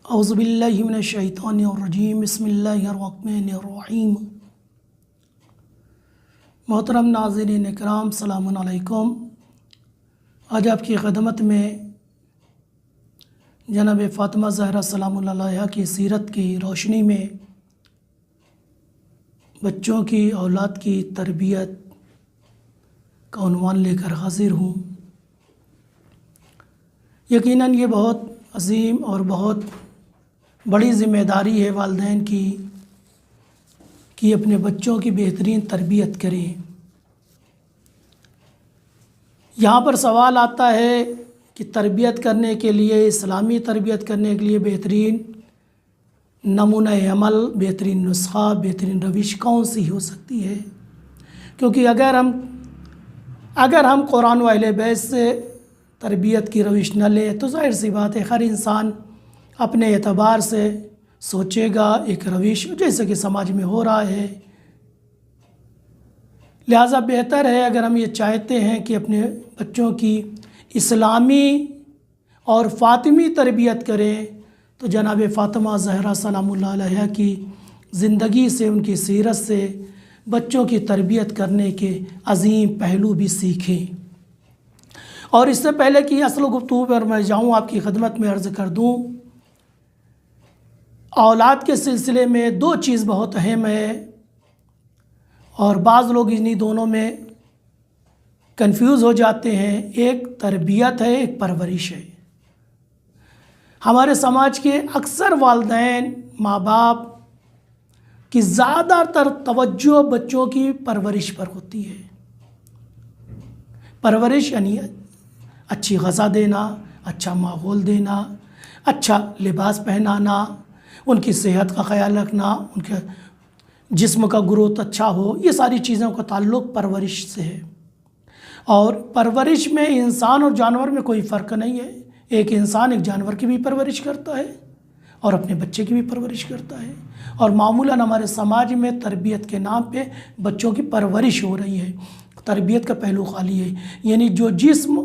اعوذ باللہ من الشیطان الرجیم بسم اللہ الرحمن الرحیم۔ محترم ناظرین اکرام، السلام علیکم۔ آج آپ کی خدمت میں جناب فاطمہ زہرا سلام اللہ علیہا کی سیرت کی روشنی میں بچوں کی اولاد کی تربیت کا عنوان لے کر حاضر ہوں۔ یقیناً یہ بہت عظیم اور بہت بڑی ذمہ داری ہے والدین کی کہ اپنے بچوں کی بہترین تربیت کریں۔ یہاں پر سوال آتا ہے کہ تربیت کرنے کے لیے، اسلامی تربیت کرنے کے لیے بہترین نمونہ عمل، بہترین نسخہ، بہترین روش کون سی ہو سکتی ہے؟ کیونکہ اگر ہم قرآن و اہل بیت سے تربیت کی روش نہ لیں تو ظاہر سی بات ہے ہر انسان اپنے اعتبار سے سوچے گا ایک روش جیسے کہ سماج میں ہو رہا ہے۔ لہٰذا بہتر ہے اگر ہم یہ چاہتے ہیں کہ اپنے بچوں کی اسلامی اور فاطمی تربیت کریں تو جناب فاطمہ زہرا سلام اللہ علیہا کی زندگی سے، ان کی سیرت سے بچوں کی تربیت کرنے کے عظیم پہلو بھی سیکھیں۔ اور اس سے پہلے کہ اصل گفتگو پر میں جاؤں، آپ کی خدمت میں عرض کر دوں، اولاد کے سلسلے میں دو چیز بہت اہم ہے اور بعض لوگ انہی دونوں میں کنفیوز ہو جاتے ہیں۔ ایک تربیت ہے، ایک پرورش ہے۔ ہمارے سماج کے اکثر والدین، ماں باپ کی زیادہ تر توجہ بچوں کی پرورش پر ہوتی ہے۔ پرورش یعنی اچھی غذا دینا، اچھا ماحول دینا، اچھا لباس پہنانا، ان کی صحت کا خیال رکھنا، ان کے جسم کا گروتھ اچھا ہو، یہ ساری چیزوں کا تعلق پرورش سے ہے۔ اور پرورش میں انسان اور جانور میں کوئی فرق نہیں ہے۔ ایک انسان ایک جانور کی بھی پرورش کرتا ہے اور اپنے بچے کی بھی پرورش کرتا ہے، اور معمولاً ہمارے سماج میں تربیت کے نام پہ بچوں کی پرورش ہو رہی ہے۔ تربیت کا پہلو خالی ہے، یعنی جو جسم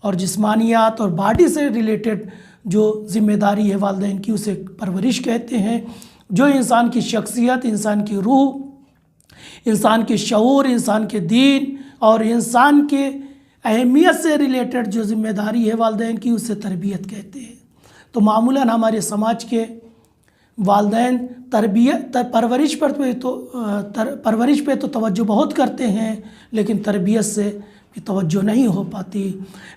اور جسمانیات اور باڈی سے ریلیٹڈ جو ذمہ داری ہے والدین کی، اسے پرورش کہتے ہیں۔ جو انسان کی شخصیت، انسان کی روح، انسان کے شعور، انسان کے دین اور انسان کے اہمیت سے ریلیٹڈ جو ذمہ داری ہے والدین کی، اسے تربیت کہتے ہیں۔ تو معمولاً ہمارے سماج کے والدین پرورش پہ تو توجہ بہت کرتے ہیں، لیکن تربیت سے بھی توجہ نہیں ہو پاتی۔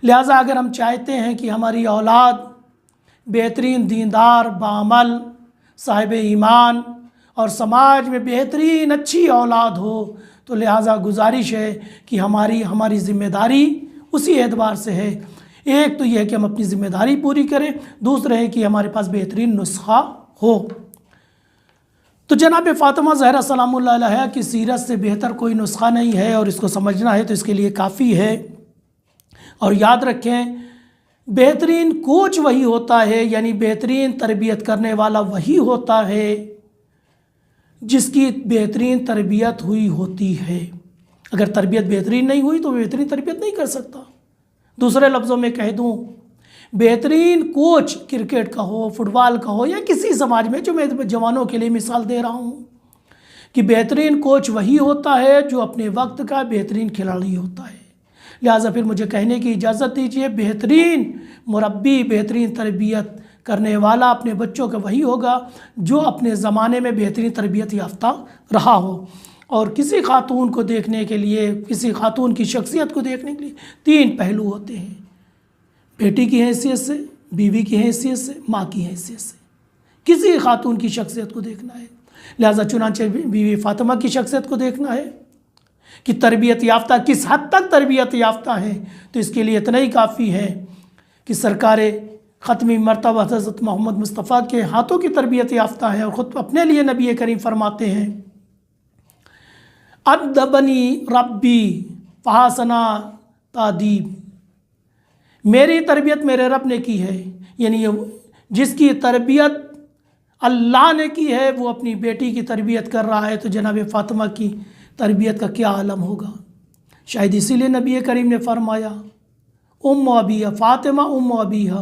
لہٰذا اگر ہم چاہتے ہیں کہ ہماری اولاد بہترین دیندار، بعمل، صاحب ایمان اور سماج میں بہترین اچھی اولاد ہو، تو لہٰذا گزارش ہے کہ ہماری ذمہ داری اسی اعتبار سے ہے۔ ایک تو یہ ہے کہ ہم اپنی ذمہ داری پوری کریں، دوسرا ہے کہ ہمارے پاس بہترین نسخہ ہو۔ تو جناب فاطمہ زہرا سلام اللہ علیہا کی سیرت سے بہتر کوئی نسخہ نہیں ہے، اور اس کو سمجھنا ہے تو اس کے لیے کافی ہے۔ اور یاد رکھیں، بہترین کوچ وہی ہوتا ہے، یعنی بہترین تربیت کرنے والا وہی ہوتا ہے جس کی بہترین تربیت ہوئی ہوتی ہے۔ اگر تربیت بہترین نہیں ہوئی تو بہترین تربیت نہیں کر سکتا۔ دوسرے لفظوں میں کہہ دوں، بہترین کوچ کرکٹ کا ہو، فٹ بال کا ہو، یا کسی سماج میں، جو میں جوانوں کے لیے مثال دے رہا ہوں، کہ بہترین کوچ وہی ہوتا ہے جو اپنے وقت کا بہترین کھلاڑی ہوتا ہے۔ لہٰذا پھر مجھے کہنے کی اجازت دیجیے، بہترین مربی، بہترین تربیت کرنے والا اپنے بچوں کا وہی ہوگا جو اپنے زمانے میں بہترین تربیت یافتہ رہا ہو۔ اور کسی خاتون کو دیکھنے کے لیے، کسی خاتون کی شخصیت کو دیکھنے کے لیے تین پہلو ہوتے ہیں: بیٹی کی حیثیت سے، بیوی کی حیثیت سے، ماں کی حیثیت سے۔ کسی خاتون کی شخصیت کو دیکھنا ہے، لہٰذا چنانچہ بیوی فاطمہ کی شخصیت کو دیکھنا ہے کہ تربیت یافتہ کس حد تک تربیت یافتہ ہیں۔ تو اس کے لیے اتنا ہی کافی ہے کہ سرکار ختمی مرتبہ حضرت محمد مصطفیٰ کے ہاتھوں کی تربیت یافتہ ہے، اور خود اپنے لیے نبی کریم فرماتے ہیں، ادبنی ربی فحسن تادیب، میری تربیت میرے رب نے کی ہے۔ یعنی جس کی تربیت اللہ نے کی ہے وہ اپنی بیٹی کی تربیت کر رہا ہے، تو جناب فاطمہ کی تربیت کا کیا عالم ہوگا۔ شاید اسی لیے نبی کریم نے فرمایا، ام ابیہ، فاطمہ ام ابیہ،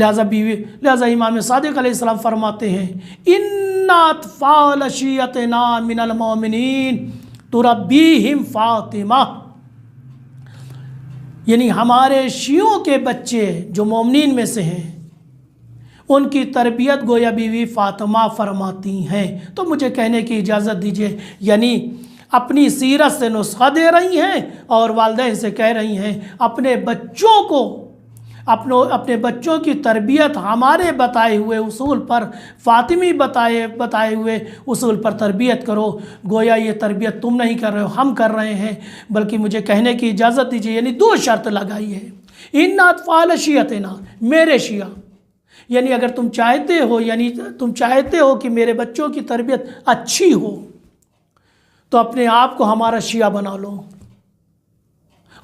لہذا امام صادق علیہ السلام فرماتے ہیں ان اطفال شیعتنا من المؤمنین تربیہم فاطمہ، یعنی ہمارے شیعوں کے بچے جو مومنین میں سے ہیں ان کی تربیت گویا بیوی فاطمہ فرماتی ہیں۔ تو مجھے کہنے کی اجازت دیجیے، یعنی اپنی سیرت سے نسخہ دے رہی ہیں اور والدین سے کہہ رہی ہیں اپنے بچوں کو، اپنے بچوں کی تربیت ہمارے بتائے ہوئے اصول پر، فاطمی بتائے ہوئے اصول پر تربیت کرو۔ گویا یہ تربیت تم نہیں کر رہے ہو، ہم کر رہے ہیں۔ بلکہ مجھے کہنے کی اجازت دیجیے، یعنی 2 شرط لگائی ہے، ان اطفال شیعتنا، میرے شیعہ، یعنی اگر تم چاہتے ہو کہ میرے بچوں کی تربیت اچھی ہو تو اپنے آپ کو ہمارا شیعہ بنا لو،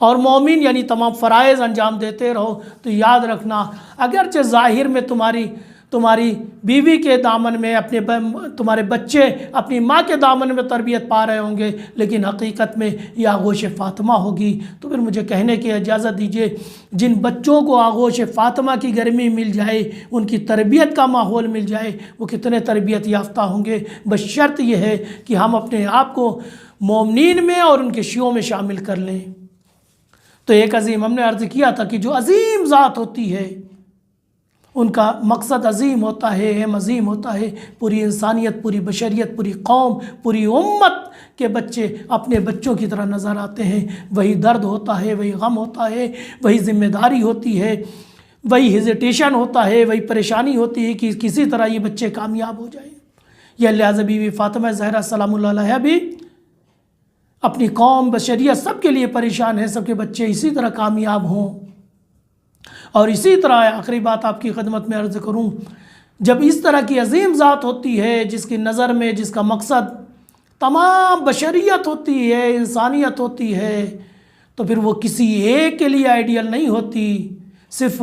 اور مومن یعنی تمام فرائض انجام دیتے رہو۔ تو یاد رکھنا، اگرچہ ظاہر میں تمہاری بیوی کے دامن میں تمہارے بچے اپنی ماں کے دامن میں تربیت پا رہے ہوں گے، لیکن حقیقت میں یہ آغوش فاطمہ ہوگی۔ تو پھر مجھے کہنے کی اجازت دیجیے، جن بچوں کو آغوش فاطمہ کی گرمی مل جائے، ان کی تربیت کا ماحول مل جائے، وہ کتنے تربیت یافتہ ہوں گے۔ بس شرط یہ ہے کہ ہم اپنے آپ کو مومنین میں اور ان کے شیعوں میں شامل کر لیں۔ تو ایک عظیم، ہم نے عرض کیا تھا کہ جو عظیم ذات ہوتی ہے ان کا مقصد عظیم ہوتا ہے، اہم عظیم ہوتا ہے۔ پوری انسانیت، پوری بشریت، پوری قوم، پوری امت کے بچے اپنے بچوں کی طرح نظر آتے ہیں۔ وہی درد ہوتا ہے، وہی غم ہوتا ہے، وہی ذمہ داری ہوتی ہے، وہی ہیزیٹیشن ہوتا ہے، وہی پریشانی ہوتی ہے کہ کسی طرح یہ بچے کامیاب ہو جائیں۔ یہ لہٰذا بیوی فاطمہ زہرا سلام اللہ علیہا بھی اپنی قوم، بشریت، سب کے لیے پریشان ہے، سب کے بچے اسی طرح کامیاب ہوں۔ اور اسی طرح آخری بات آپ کی خدمت میں عرض کروں، جب اس طرح کی عظیم ذات ہوتی ہے جس کی نظر میں، جس کا مقصد تمام بشریت ہوتی ہے، انسانیت ہوتی ہے، تو پھر وہ کسی ایک کے لیے آئیڈیل نہیں ہوتی، صرف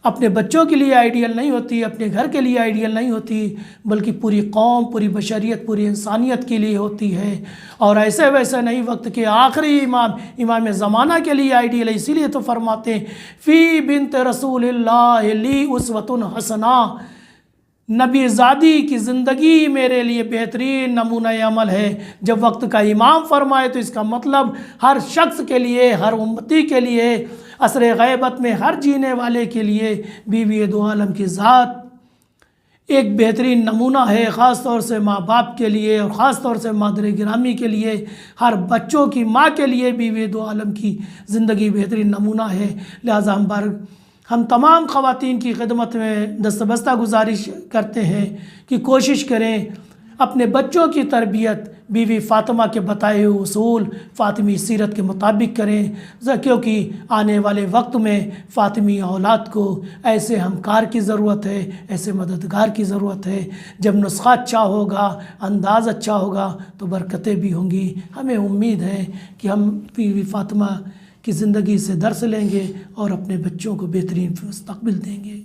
اپنے بچوں کے لیے آئیڈیل نہیں ہوتی، اپنے گھر کے لیے آئیڈیل نہیں ہوتی، بلکہ پوری قوم، پوری بشریت، پوری انسانیت کے لیے ہوتی ہے۔ اور ایسے ویسے نہیں، وقت کے آخری امام زمانہ کے لیے آئیڈیل ہے۔ اسی لیے تو فرماتے ہیں فی بنت رسول اللہ لی اسوۃ حسنہ، نبی زادی کی زندگی میرے لیے بہترین نمونہ عمل ہے۔ جب وقت کا امام فرمائے تو اس کا مطلب ہر شخص کے لیے، ہر امتی کے لیے، عصر غیبت میں ہر جینے والے کے لیے بیوی دو عالم کی ذات ایک بہترین نمونہ ہے، خاص طور سے ماں باپ کے لیے، اور خاص طور سے مادر گرامی کے لیے، ہر بچوں کی ماں کے لیے بیوی دو عالم کی زندگی بہترین نمونہ ہے۔ لہٰذا ہم تمام خواتین کی خدمت میں دستبستہ گزارش کرتے ہیں کہ کوشش کریں اپنے بچوں کی تربیت بیوی فاطمہ کے بتائے ہوئے اصول، فاطمی سیرت کے مطابق کریں، کیونکہ آنے والے وقت میں فاطمی اولاد کو ایسے ہمکار کی ضرورت ہے، ایسے مددگار کی ضرورت ہے۔ جب نسخہ اچھا ہوگا، انداز اچھا ہوگا تو برکتیں بھی ہوں گی۔ ہمیں امید ہے کہ ہم بیوی فاطمہ کی زندگی سے درس لیں گے اور اپنے بچوں کو بہترین مستقبل دیں گے۔